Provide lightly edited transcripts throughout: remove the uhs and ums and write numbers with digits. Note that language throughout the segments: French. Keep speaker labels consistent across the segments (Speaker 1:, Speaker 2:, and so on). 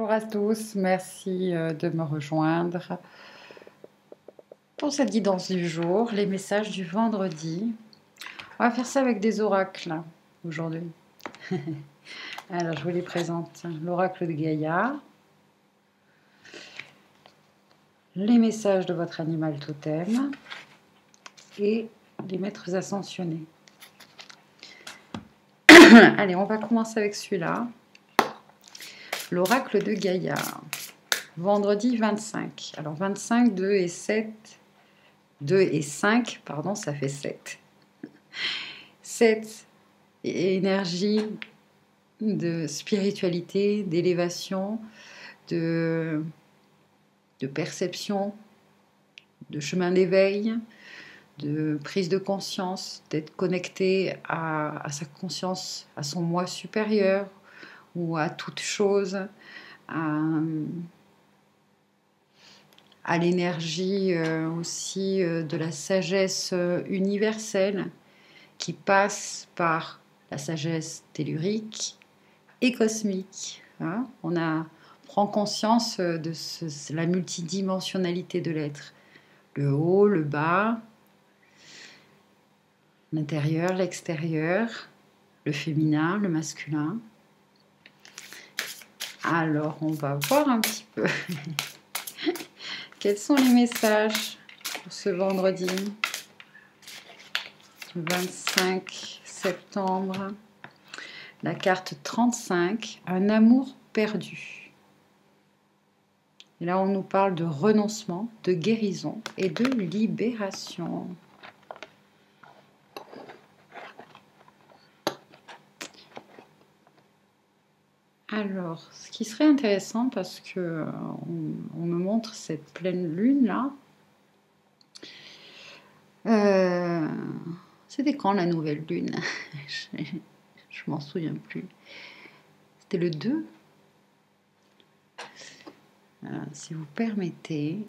Speaker 1: Bonjour à tous, merci de me rejoindre pour cette guidance du jour, les messages du vendredi. On va faire ça avec des oracles aujourd'hui. Alors je vous les présente. L'oracle de Gaïa, les messages de votre animal totem et les maîtres ascensionnés. Allez, on va commencer avec celui-là. L'oracle de Gaïa, vendredi 25. Alors 25, 2 et 7, 2 et 5, pardon, ça fait 7. 7, énergie de spiritualité, d'élévation, de perception, de chemin d'éveil, de prise de conscience, d'être connecté à sa conscience, à son moi supérieur ou à toute chose, à l'énergie aussi de la sagesse universelle qui passe par la sagesse tellurique et cosmique. Hein, on prend conscience de la multidimensionnalité de l'être. Le haut, le bas, l'intérieur, l'extérieur, le féminin, le masculin. Alors, on va voir un petit peu quels sont les messages pour ce vendredi 25 septembre. La carte 35, un amour perdu. Et là, on nous parle de renoncement, de guérison et de libération. Alors, ce qui serait intéressant, parce que on me montre cette pleine lune là. C'était quand la nouvelle lune? Je m'en souviens plus. C'était le 2. Si vous permettez,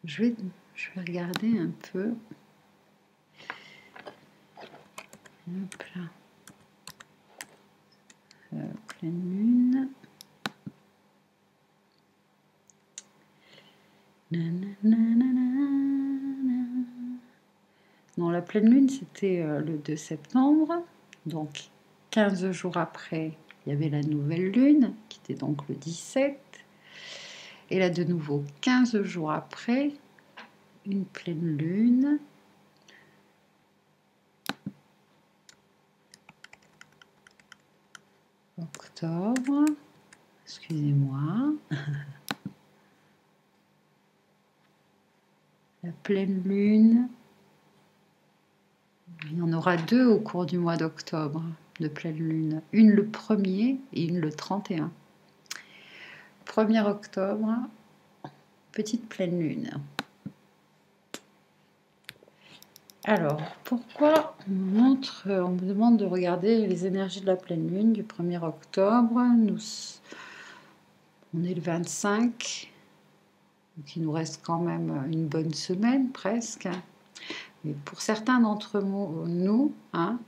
Speaker 1: je vais regarder un peu. Hop là. Pleine lune. Non, la pleine lune, c'était le 2 septembre. Donc, 15 jours après, il y avait la nouvelle lune, qui était donc le 17. Et là, de nouveau, 15 jours après, une pleine lune. Octobre. Excusez-moi. La pleine lune. Il y en aura 2 au cours du mois d'octobre de pleine lune. Une le 1er et une le 31. 1er octobre, petite pleine lune. Alors, pourquoi on me demande de regarder les énergies de la pleine lune du 1er octobre? On est le 25, donc il nous reste quand même une bonne semaine presque. Mais pour certains d'entre nous, hein,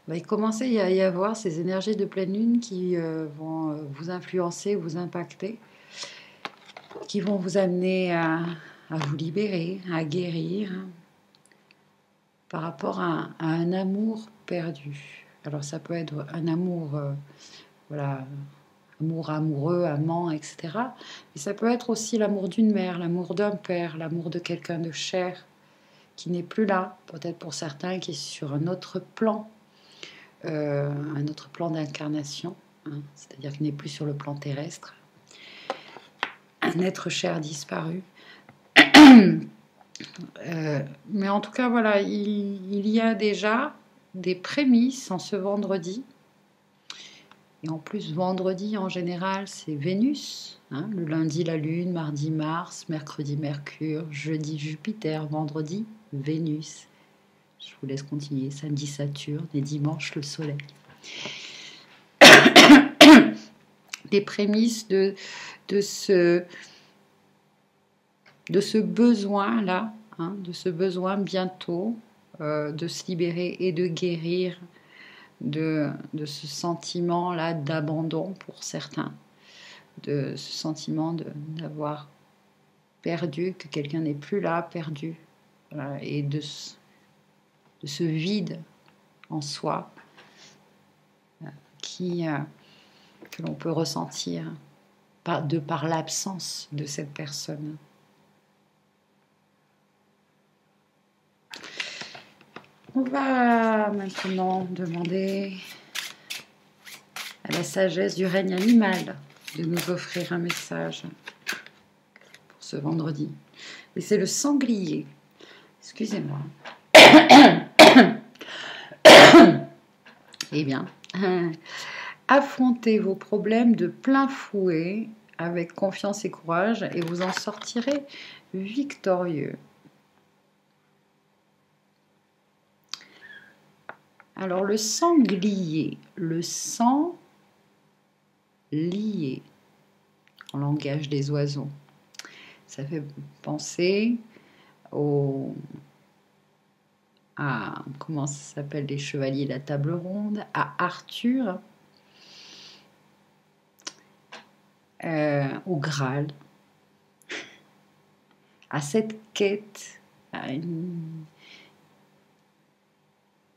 Speaker 1: il commence à y avoir ces énergies de pleine lune qui vont vous influencer, vous impacter, qui vont vous amener à vous libérer, à guérir, hein, par rapport à un amour perdu. Alors ça peut être un amour, voilà, amoureux, amant, etc. Mais ça peut être aussi l'amour d'une mère, l'amour d'un père, l'amour de quelqu'un de cher qui n'est plus là, peut-être pour certains qui est sur un autre plan d'incarnation, hein, c'est-à-dire qu'il n'est plus sur le plan terrestre, un être cher disparu. Mais en tout cas, voilà, il y a déjà des prémices en ce vendredi. Et en plus, vendredi, en général, c'est Vénus. Hein, le lundi, la Lune, mardi, Mars, mercredi, Mercure, jeudi, Jupiter, vendredi, Vénus. Je vous laisse continuer. Samedi, Saturne et dimanche, le Soleil. Les prémices de ce besoin-là, hein, de ce besoin bientôt de se libérer et de guérir de ce sentiment-là d'abandon pour certains, de ce sentiment d'avoir perdu, que quelqu'un n'est plus là, perdu, voilà, et de ce vide en soi que l'on peut ressentir par l'absence de cette personne. On va maintenant demander à la sagesse du règne animal de nous offrir un message pour ce vendredi. Et c'est le sanglier. Excusez-moi. Eh bien, affrontez vos problèmes de plein fouet avec confiance et courage et vous en sortirez victorieux. Alors, le sanglier, le sang lié en langage des oiseaux, ça fait penser à, comment ça s'appelle, les chevaliers de la table ronde, à Arthur, au Graal, à cette quête, à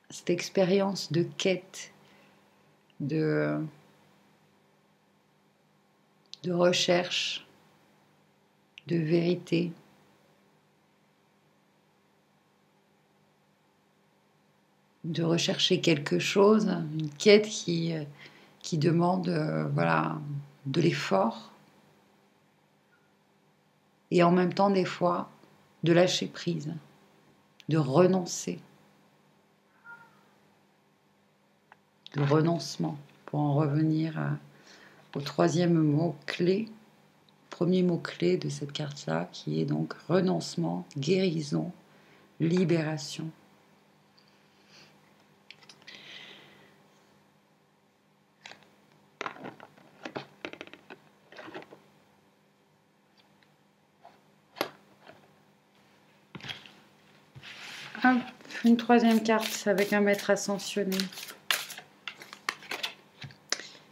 Speaker 1: cette expérience de quête, de recherche, de vérité. De rechercher quelque chose, une quête qui demande voilà, de l'effort et en même temps des fois de lâcher prise, de renoncer, de renoncement, pour en revenir au troisième mot clé, premier mot clé de cette carte-là, qui est donc renoncement, guérison, libération. Hop, une troisième carte avec un maître ascensionné.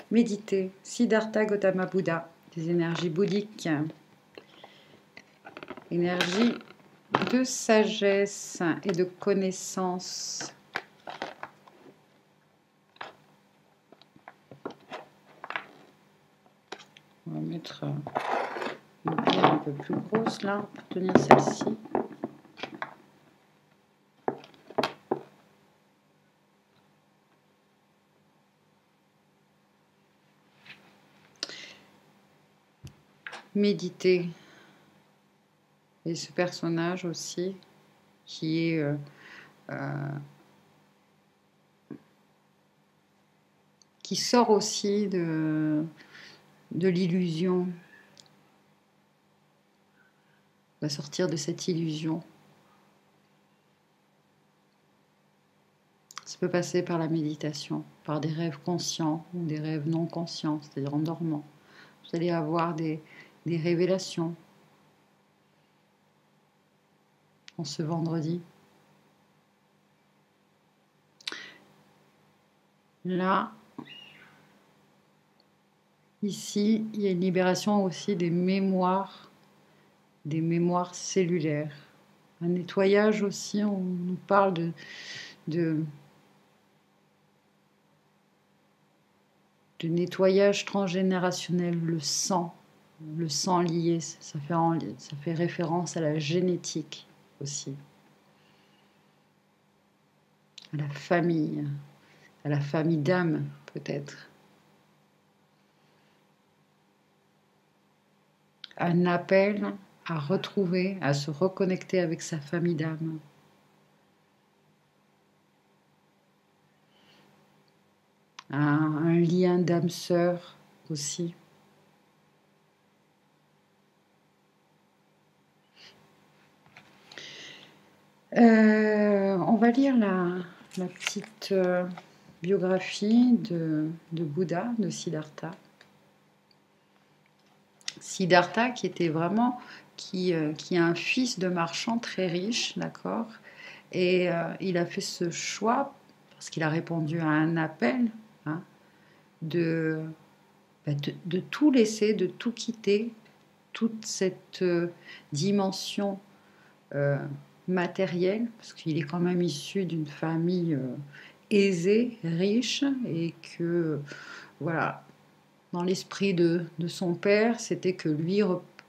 Speaker 1: Méditer, Siddhartha Gautama Bouddha, des énergies bouddhiques, énergie de sagesse et de connaissance. On va mettre une pierre un peu plus grosse là pour tenir celle-ci. Méditer. Et ce personnage aussi qui est qui sort aussi de l'illusion, va sortir de cette illusion. Ça peut passer par la méditation, par des rêves conscients ou des rêves non conscients, c'est-à-dire en dormant. Vous allez avoir des révélations en ce vendredi. Là, ici, il y a une libération aussi des mémoires cellulaires. Un nettoyage aussi, on nous parle de nettoyage transgénérationnel, le sang lié, ça fait référence à la génétique aussi, à la famille d'âme peut-être. Un appel à retrouver, à se reconnecter avec sa famille d'âme. Un lien d'âme sœur aussi. On va lire la petite biographie de Bouddha, de Siddhartha. Siddhartha qui était vraiment, qui est un fils de marchand très riche, d'accord, et il a fait ce choix parce qu'il a répondu à un appel, hein, de tout laisser, de tout quitter, toute cette dimension matérielle, parce qu'il est quand même issu d'une famille aisée, riche, et que, voilà, dans l'esprit de son père, c'était que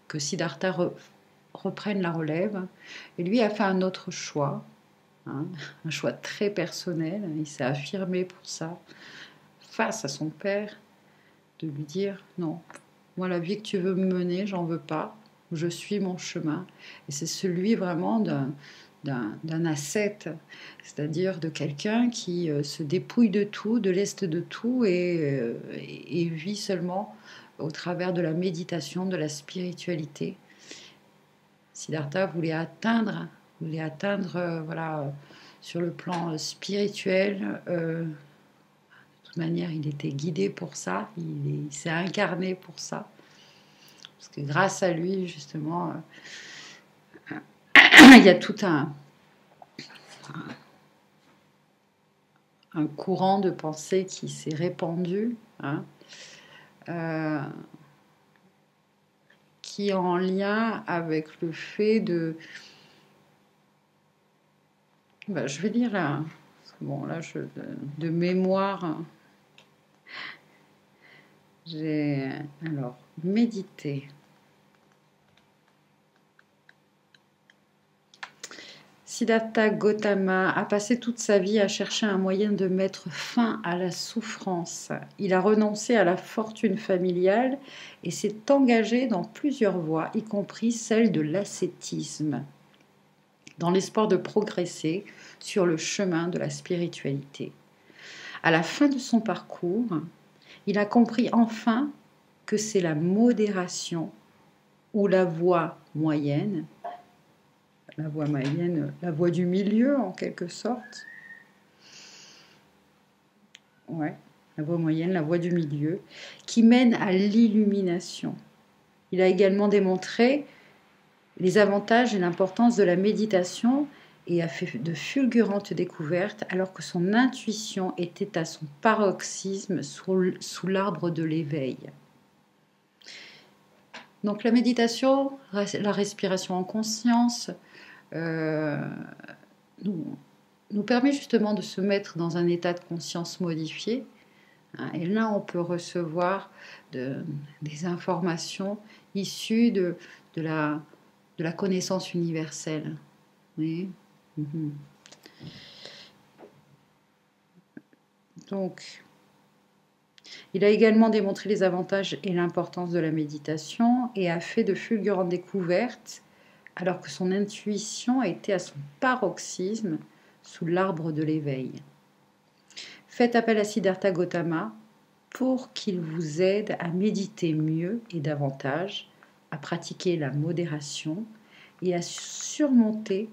Speaker 1: que Siddhartha reprenne la relève. Et lui a fait un autre choix, hein, un choix très personnel. Il s'est affirmé pour ça, face à son père, de lui dire non, moi la vie que tu veux me mener, j'en veux pas, je suis mon chemin. Et c'est celui vraiment d'un ascète, c'est-à-dire de quelqu'un qui se dépouille de tout, de l'est de tout, et vit seulement au travers de la méditation, de la spiritualité. Siddhartha voulait atteindre voilà, sur le plan spirituel. De toute manière, il était guidé pour ça, il s'est incarné pour ça. Parce que grâce à lui, justement, il y a tout un courant de pensée qui s'est répandu, hein, euh, qui est en lien avec le fait je vais dire là, bon là, de mémoire, j'ai alors médité. Siddhartha Gautama a passé toute sa vie à chercher un moyen de mettre fin à la souffrance. Il a renoncé à la fortune familiale et s'est engagé dans plusieurs voies, y compris celle de l'ascétisme, dans l'espoir de progresser sur le chemin de la spiritualité. À la fin de son parcours, il a compris enfin que c'est la modération ou la voie moyenne, la voie du milieu en quelque sorte. Ouais, la voie moyenne, la voie du milieu, qui mène à l'illumination. Il a également démontré les avantages et l'importance de la méditation et a fait de fulgurantes découvertes alors que son intuition était à son paroxysme sous l'arbre de l'éveil. Donc la méditation, la respiration en conscience, nous permet justement de se mettre dans un état de conscience modifié. Et là, on peut recevoir des informations issues de la connaissance universelle. Oui. Donc, il a également démontré les avantages et l'importance de la méditation et a fait de fulgurantes découvertes alors que son intuition était à son paroxysme sous l'arbre de l'éveil. Faites appel à Siddhartha Gautama pour qu'il vous aide à méditer mieux et davantage, à pratiquer la modération et à surmonter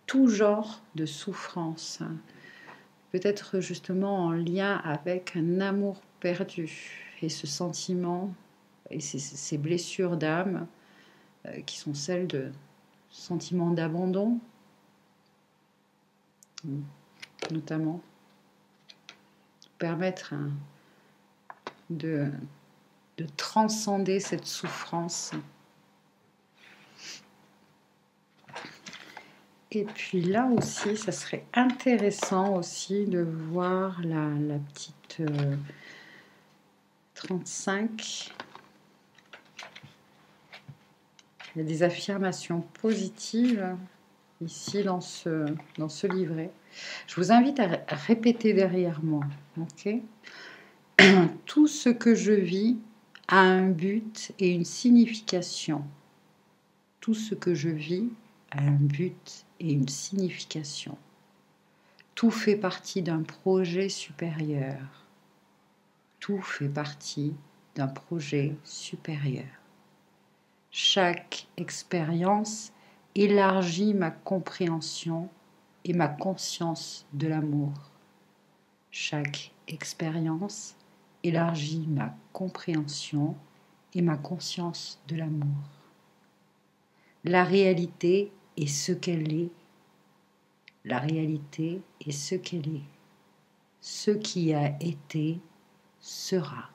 Speaker 1: tout genre de souffrance. Peut-être justement en lien avec un amour perdu et ce sentiment et ces blessures d'âme qui sont celles de sentiments d'abandon, notamment, permettre de transcender cette souffrance. Et puis là aussi, ça serait intéressant aussi de voir la petite 35. Il y a des affirmations positives ici dans ce livret. Je vous invite à répéter derrière moi. Okay ? Tout ce que je vis a un but et une signification. Tout ce que je vis a un but et une signification. Tout fait partie d'un projet supérieur. Tout fait partie d'un projet supérieur. Chaque expérience élargit ma compréhension et ma conscience de l'amour. Chaque expérience élargit ma compréhension et ma conscience de l'amour. La réalité est ce qu'elle est. La réalité est ce qu'elle est. ce qui a été sera.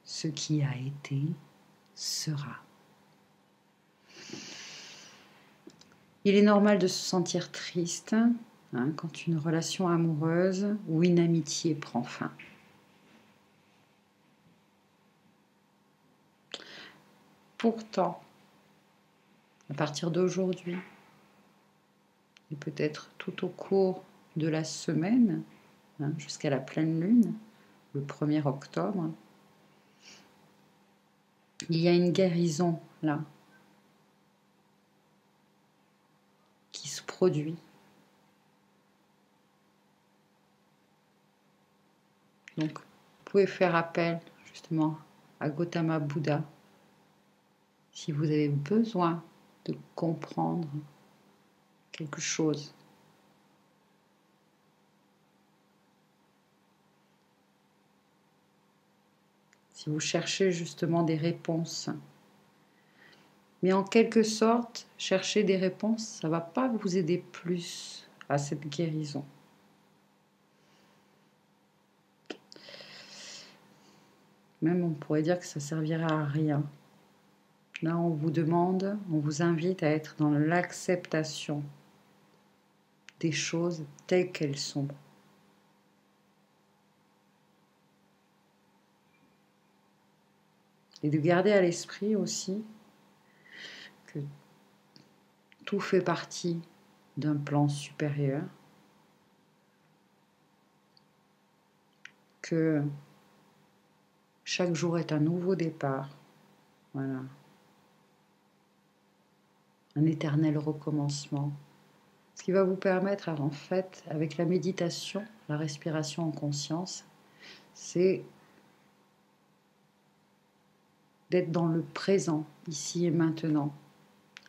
Speaker 1: Ce qui a été sera. Il est normal de se sentir triste quand une relation amoureuse ou une amitié prend fin. Pourtant, à partir d'aujourd'hui, et peut-être tout au cours de la semaine, jusqu'à la pleine lune, le 1er octobre, il y a une guérison là qui se produit. Donc, vous pouvez faire appel justement à Gautama Bouddha si vous avez besoin de comprendre quelque chose. Si vous cherchez justement des réponses. Mais en quelque sorte, chercher des réponses, ça ne va pas vous aider plus à cette guérison. Même on pourrait dire que ça servira à rien. Là, on vous demande, on vous invite à être dans l'acceptation des choses telles qu'elles sont. Et de garder à l'esprit aussi que tout fait partie d'un plan supérieur, que chaque jour est un nouveau départ, voilà, un éternel recommencement, ce qui va vous permettre, en fait, avec la méditation, la respiration en conscience, c'est d'être dans le présent, ici et maintenant,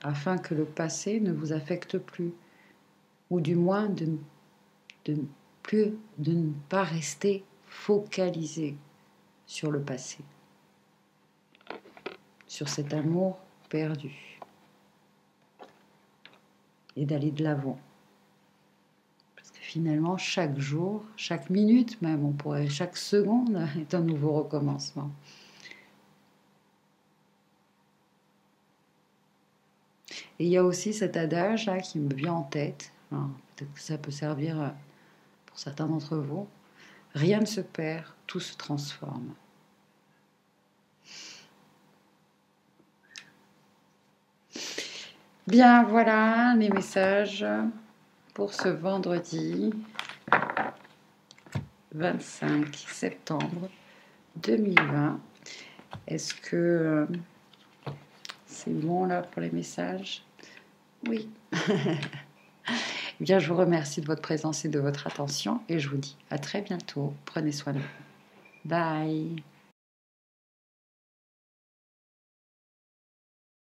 Speaker 1: afin que le passé ne vous affecte plus, ou du moins de ne pas rester focalisé sur le passé, sur cet amour perdu, et d'aller de l'avant. Parce que finalement, chaque jour, chaque minute même, chaque seconde est un nouveau recommencement. Et il y a aussi cet adage là qui me vient en tête, peut-être que ça peut servir pour certains d'entre vous, rien ne se perd, tout se transforme. Bien, voilà les messages pour ce vendredi 25 septembre 2020. Est-ce que c'est bon là pour les messages? Oui. Bien, je vous remercie de votre présence et de votre attention et je vous dis à très bientôt. Prenez soin de vous. Bye.